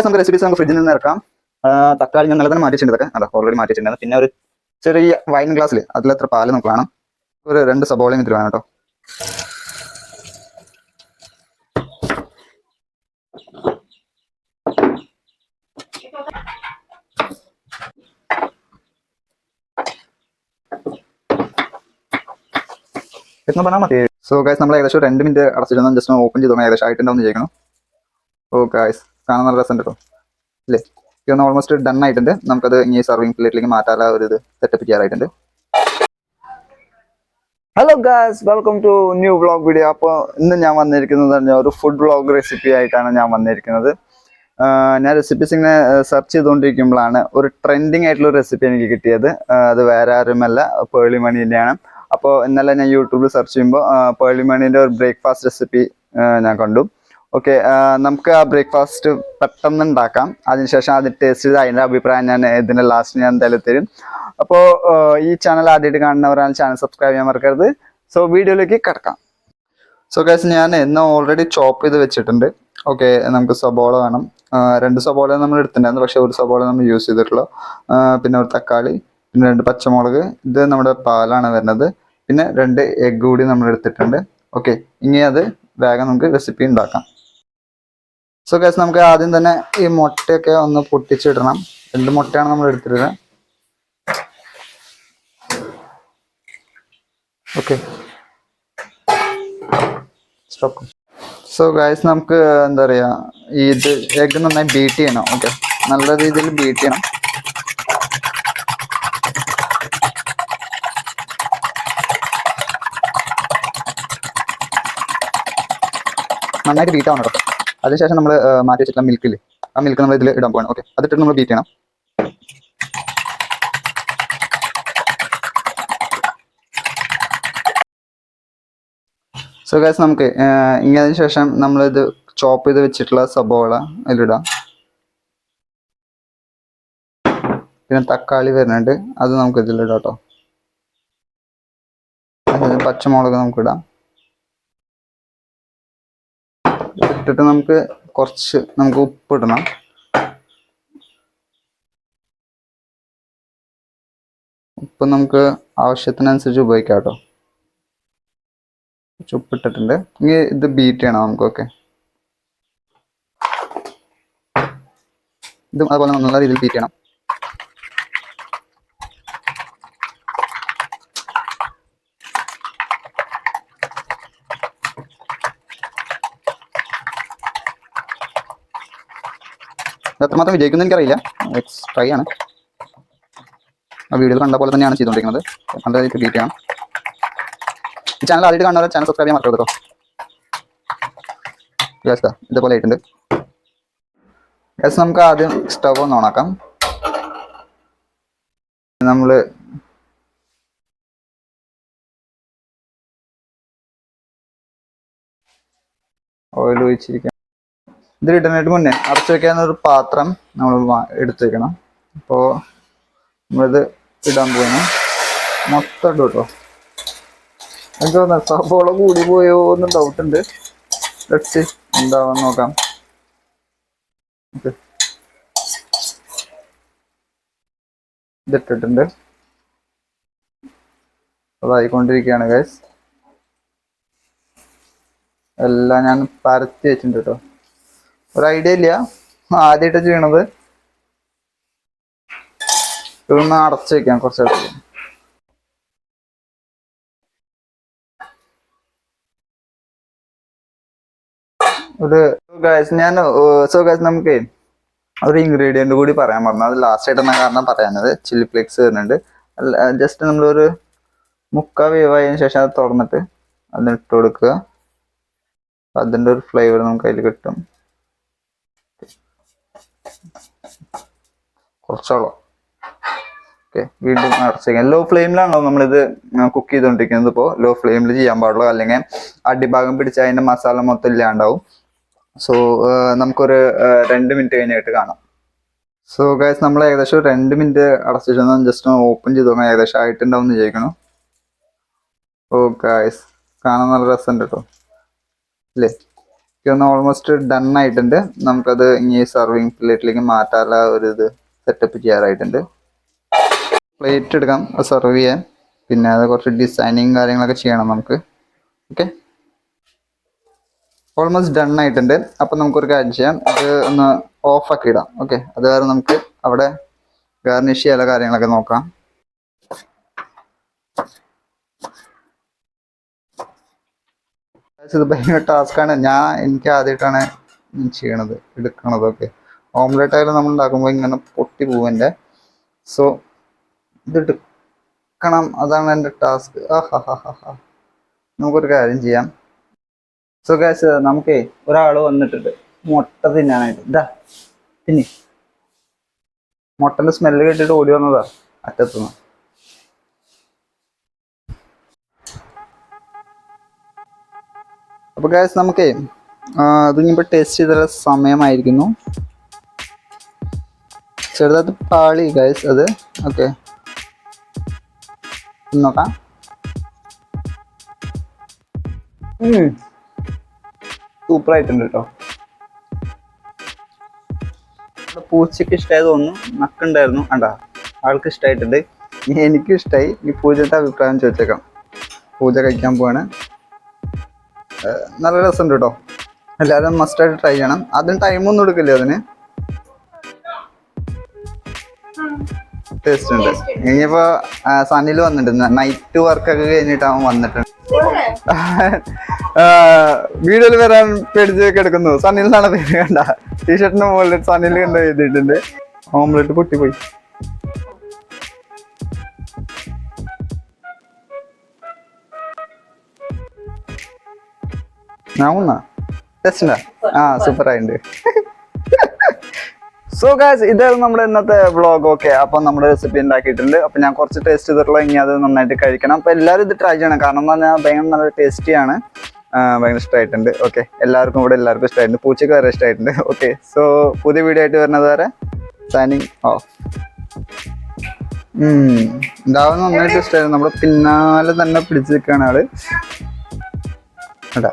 നമുക്ക് റെസിപ്പീസ് നമുക്ക് ഫ്രിഡ്ജിൽ നിന്ന് ഇറക്കാം. തക്കാളി ഞാൻ നല്ല തന്നെ മാറ്റിയിട്ടുണ്ട്, ഇതൊക്കെ അല്ല ഓൾറെഡി മാറ്റിയിട്ടുണ്ട്. പിന്നെ ഒരു ചെറിയ വൈൻ ഗ്ലാസ്സിൽ അതിലെത്ര പാല് നമുക്ക് വേണം, ഒരു 2 സബോളയും ഇതിൽ വേണം കേട്ടോ. എന്ന് പറഞ്ഞാൽ മതി. സോ ഗൈസ് നമ്മൾ ഏകദേശം 2 മിനിറ്റ് അടച്ചിരുന്നു, ജസ്റ്റ് ഓപ്പൺ ചെയ്ത് നോക്കാം ഏകദേശം ആയിട്ടുണ്ടാവും ചെയ്യണം. ഓ ഗൈസ് കാണാൻ നല്ല രസം കേട്ടോ അല്ലേ. ഇതൊന്ന് ഓൾമോസ്റ്റ് ഡൺ ആയിട്ടുണ്ട്. നമുക്കത് ഇനി സർവിങ് പ്ലേറ്റിലേക്ക് മാറ്റാനുള്ള ഒരു ഇത് സെറ്റപ്പ് ചെയ്യാറായിട്ടുണ്ട്. Hello guys, welcome to new vlog video. അപ്പോൾ ഇന്ന് ഞാൻ വന്നിരിക്കുന്നത് ഒരു ഫുഡ് വ്ളോഗ് റെസിപ്പി ആയിട്ടാണ് ഞാൻ വന്നിരിക്കുന്നത്. ഞാൻ റെസിപ്പീസ് ഇങ്ങനെ സെർച്ച് ചെയ്തുകൊണ്ടിരിക്കുമ്പോഴാണ് ഒരു ട്രെൻഡിങ് ആയിട്ടുള്ള റെസിപ്പി എനിക്ക് കിട്ടിയത്. അത് വേറെ ആരുമല്ല, പേളി മണീൻ്റെയാണ്. അപ്പോൾ ഇന്നലെ ഞാൻ യൂട്യൂബിൽ സെർച്ച് ചെയ്യുമ്പോൾ പേളി മണീൻ്റെ ഒരു ബ്രേക്ക്ഫാസ്റ്റ് റെസിപ്പി ഞാൻ കണ്ടു. ഓക്കെ, നമുക്ക് ആ ബ്രേക്ക്ഫാസ്റ്റ് പെട്ടെന്ന് ഉണ്ടാക്കാം. അതിനുശേഷം അത് ടേസ്റ്റ് ചെയ്ത് അതിൻ്റെ അഭിപ്രായം ഞാൻ ഇതിൻ്റെ ലാസ്റ്റ് ഞാൻ എന്തായാലും തരും. അപ്പോൾ ഈ ചാനൽ ആദ്യമായിട്ട് കാണുന്നവരാണ് ചാനൽ സബ്സ്ക്രൈബ് ചെയ്യാൻ മറക്കരുത്. സോ വീഡിയോയിലേക്ക് കിടക്കാം. സോ ഗൈസ് ഞാൻ ഇന്ന് ഓൾറെഡി ചോപ്പ് ചെയ്ത് വെച്ചിട്ടുണ്ട്. ഓക്കെ, നമുക്ക് സബോള വേണം. 2 സബോള നമ്മൾ എടുത്തിട്ടുണ്ടായിരുന്നു, പക്ഷേ ഒരു സബോള നമ്മൾ യൂസ് ചെയ്തിട്ടുള്ളൂ. പിന്നെ ഒരു തക്കാളി, പിന്നെ 2 പച്ചമുളക്, ഇത് നമ്മുടെ പാലാണ് വരുന്നത്. പിന്നെ 2 എഗ് കൂടി നമ്മൾ എടുത്തിട്ടുണ്ട്. ഓക്കെ, ഇനി അത് വേഗം നമുക്ക് റെസിപ്പി ഉണ്ടാക്കാം. സോ ഗൈസ് നമുക്ക് ആദ്യം തന്നെ ഈ മുട്ടയൊക്കെ ഒന്ന് പൊട്ടിച്ചിടണം. 2 മുട്ടയാണ് നമ്മൾ എടുത്തിട്ടുള്ളത്. Okay, stop. സോ ഗൈസ് നമുക്ക് എന്താ പറയുക, ഇത് എഗ് നന്നായി ബീറ്റ് ചെയ്യണം. ഓക്കെ, നല്ല രീതിയിൽ ബീറ്റ് ചെയ്യണം. നന്നായിട്ട് ബീറ്റ് ആവണം കേട്ടോ. അതിനുശേഷം നമ്മൾ മാറ്റി വെച്ചിട്ടുള്ള മിൽക്കില്ലേ, ആ മിൽക്ക് നമ്മൾ ഇതിൽ ഇടാൻ പോകണം. ഓക്കെ, അതിട്ട് നമ്മൾ ബീറ്റ് ചെയ്യണം. സോ ഗൈസ് നമുക്ക് ഇനി അതിന് ശേഷം നമ്മളിത് ചോപ്പ് ചെയ്ത് വെച്ചിട്ടുള്ള സബോള അതിലിടാം. പിന്നെ തക്കാളി വരുന്നുണ്ട്, അത് നമുക്ക് ഇതിലിടാം കേട്ടോ. പച്ചമുളക് നമുക്കിടാം. ഇട്ടിട്ട് നമുക്ക് ഉപ്പ് ഇടണം. ഉപ്പ് നമുക്ക് ആവശ്യത്തിനനുസരിച്ച് ഉപയോഗിക്കാം കേട്ടോ. ഉപ്പിട്ടിട്ടുണ്ട്. ഇനി ഇത് ബീറ്റ് ചെയ്യണം നമുക്ക്. ഓക്കെ, ഇതും അതുപോലെ നല്ല രീതിയിൽ ബീറ്റ് ചെയ്യണം. എത്രമാത്രം വിജയിക്കുന്നു എനിക്കറിയില്ല, ട്രൈ ആണ്. ആ വീഡിയോയിൽ കണ്ട പോലെ തന്നെയാണ് ചെയ്തുകൊണ്ടിരിക്കുന്നത്. നല്ല രീതിയിൽ ബീറ്റ് ചെയ്യണം. ഈ ചാനൽ ആദ്യമായിട്ട് കാണുന്നവരെ ചാനൽ സബ്സ്ക്രൈബ് ചെയ്യാൻ മറക്കരുത് കേട്ടോ. യെസ്, ഇതേപോലെ ആയിട്ടുണ്ട്. യെസ്, നമുക്ക് ആദ്യം സ്റ്റവ് ഒന്ന് ഓണാക്കാം. നമ്മൾ ഓയിൽ ഒഴിച്ചിരിക്കാം. ഇതിലിടുന്നതിന് മുന്നേ അടച്ചു വെക്കാനൊരു പാത്രം നമ്മൾ എടുത്ത് വെക്കണം. അപ്പോൾ നമ്മളിത് ഇടാൻ പോകുന്നു. മൊത്തം ഇടും കേട്ടോ. എനിക്ക് തോന്നുന്നു സബോള കൂടി പോയോ എന്ന് ഡൗട്ടുണ്ട്. ലെറ്റ്സ് എന്താവാന്ന് നോക്കാം. ഓക്കെ, ഇതിട്ടിട്ടുണ്ട്. അതായിക്കൊണ്ടിരിക്കുകയാണ് ഗൈസ്. എല്ലാം ഞാൻ പരത്തി വെച്ചിട്ടുണ്ട് കേട്ടോ. ഒരു ഐഡിയ ഇല്ല, ആദ്യമായിട്ട് ചെയ്യണത്. ഇതൊന്ന് അടച്ചു വെക്കാം കുറച്ച്. നമുക്ക് ഒരു ഇൻഗ്രീഡിയന്റ് കൂടി പറയാൻ പറഞ്ഞു. അത് ലാസ്റ്റ് ആയിട്ടാണ് കാരണം പറയാനത്. ചില്ലി ഫ്ലേക്സ് വരുന്നുണ്ട്. ജസ്റ്റ് നമ്മളൊരു 3/4 വേവായതിനു ശേഷം അത് തുറന്നിട്ട് അതിനിട്ട് കൊടുക്കുക. അതിൻ്റെ ഒരു ഫ്ലേവർ നമുക്ക് അതിൽ കിട്ടും. കുറച്ചോളം. ഓക്കെ, വീണ്ടും അടച്ചു വയ്ക്കാം. ലോ ഫ്ലെയിമിലാണല്ലോ നമ്മളിത് കുക്ക് ചെയ്തുകൊണ്ടിരിക്കുന്നത്. ഇപ്പോൾ ലോ ഫ്ലെയിമിൽ ചെയ്യാൻ പാടുള്ളൂ, അല്ലെങ്കിൽ അടിഭാഗം പിടിച്ച് അതിൻ്റെ മസാല മൊത്തം ഇല്ലാണ്ടാവും. സോ നമുക്കൊരു 2 മിനിറ്റ് കഴിഞ്ഞിട്ട് കാണാം. സോ ഗൈസ് നമ്മൾ ഏകദേശം 2 മിനിറ്റ് അടച്ചിട്ട് ജസ്റ്റ് ഓപ്പൺ ചെയ്ത് നോക്കാം. ഏകദേശം ആയിട്ടുണ്ടാവും എന്ന് വിചാരിക്കണം. ഓ ഗൈസ് കാണാൻ നല്ല രസമുണ്ട് കേട്ടോ അല്ലേ. ഒന്ന് ഓൾമോസ്റ്റ് ഡൺ ആയിട്ടുണ്ട്. നമുക്കത് ഇനി സർവിങ് പ്ലേറ്റിലേക്ക് മാറ്റാനുള്ള ഒരു ഇത് സെറ്റപ്പ് ചെയ്യാറായിട്ടുണ്ട്. പ്ലേറ്റ് എടുക്കാം അത് സെർവ് ചെയ്യാൻ. പിന്നെ അത് കുറച്ച് ഡിസൈനിങ് കാര്യങ്ങളൊക്കെ ചെയ്യണം നമുക്ക്. ഓക്കെ, ഓൾമോസ്റ്റ് ഡൺ ആയിട്ടുണ്ട്. അപ്പം നമുക്കൊരു കാര്യം ചെയ്യാം, ഇത് ഒന്ന് ഓഫാക്കി ഇടാം. ഓക്കെ, അത് വേറെ നമുക്ക് അവിടെ ഗാർണിഷ് ചെയ്യാനുള്ള കാര്യങ്ങളൊക്കെ നോക്കാം. ഇത് ഭയങ്കര ടാസ്ക്കാണ്. എനിക്ക് ആദ്യമായിട്ടാണ് ചെയ്യണത് എടുക്കണത്. ഓക്കെ, ഓംലെറ്റ് ആയാലും നമ്മൾ ഉണ്ടാക്കുമ്പോൾ ഇങ്ങനെ പൊട്ടി പോവൻ്റെ. സോ ഇത് എടുക്കണം, അതാണ് എൻ്റെ ടാസ്ക്. നമുക്കൊരു കാര്യം ചെയ്യാം. സോ ഗൈസ്, നമുക്കേ ഒരാൾ വന്നിട്ടുണ്ട് മുട്ട തിന്നാനായിട്ട്. ഇതാ തിന്നി. മുട്ടൻ്റെ സ്മെല്ല് കേട്ടിട്ട് ഓടി വന്നതാ അറ്റത്തുനിന്ന്. അപ്പൊ ഗൈസ് നമുക്കേ അതിനിപ്പോൾ ടേസ്റ്റ് ചെയ്തുള്ള സമയമായിരിക്കുന്നു. ചെറുതായിട്ട് പാളി ഗൈസ് അത്. ഓക്കെ, നോക്കാം. സൂപ്പർ ആയിട്ടുണ്ട് കേട്ടോ. പൂച്ചക്ക് ഇഷ്ടമായി തോന്നുന്നു. നക്കുണ്ടായിരുന്നു കണ്ടാ, ആൾക്ക് ഇഷ്ടമായിട്ടുണ്ട്. എനിക്കും ഇഷ്ടമായി. ഈ പൂജത്തെ അഭിപ്രായം ചോദിച്ചേക്കാം. പൂജ കഴിക്കാൻ പോവാണ്. നല്ല രസമുണ്ട് കേട്ടോ. എല്ലാവരും മസ്റ്റായിട്ട് ട്രൈ ചെയ്യണം. അതിന് ടൈമൊന്നും എടുക്കില്ല, അതിന് ടേസ്റ്റ് ഉണ്ട്. ഇനിയിപ്പോൾ സണ്ണിൽ വന്നിട്ടുണ്ട്. നൈറ്റ് വർക്കൊക്കെ കഴിഞ്ഞിട്ടാവും വന്നിട്ടുണ്ട്. വീഡിയോയിൽ വരാൻ പേടിച്ച് കിടക്കുന്നു. സണ്ണിൽ നിന്നാണ് പേര് കണ്ട. ടീഷർട്ടിന് മുകളിൽ സണ്ണിൽ കണ്ട് എഴുതിയിട്ടുണ്ട്. ഓംലെറ്റ് പൊട്ടിപ്പോയി. ടെസ്റ്റ് സൂപ്പർ ആയിട്ടുണ്ട്. സോ ഗൈസ്, ഇതായിരുന്നു നമ്മുടെ ഇന്നത്തെ വ്ളോഗ്. ഓക്കെ, അപ്പം നമ്മുടെ റെസിപ്പി ഉണ്ടാക്കിയിട്ടുണ്ട്. അപ്പം ഞാൻ കുറച്ച് ടേസ്റ്റ് ചെയ്തിട്ടുള്ള, ഇനി അത് നന്നായിട്ട് കഴിക്കണം. അപ്പം എല്ലാവരും ഇത് ട്രൈ ചെയ്യണം. കാരണം എന്ന് പറഞ്ഞാൽ ഭയങ്കര നല്ല ടേസ്റ്റിയാണ്. ഭയങ്കര ഇഷ്ടമായിട്ടുണ്ട്. ഓക്കെ, എല്ലാവർക്കും ഇഷ്ടമായിട്ടുണ്ട്. പൂച്ചയ്ക്ക് വരെ ഇഷ്ടമായിട്ടുണ്ട്. ഓക്കെ, സോ പുതിയ വീഡിയോ ആയിട്ട് വരുന്നത് വരെ സൈനിങ് ഓഫ്. ഉണ്ടാവുന്ന നന്നായിട്ട് ഇഷ്ടമായിരുന്നു. നമ്മുടെ പിന്നാലെ തന്നെ പിടിച്ചു നിൽക്കുകയാണ് ആള്. കേട്ടാ.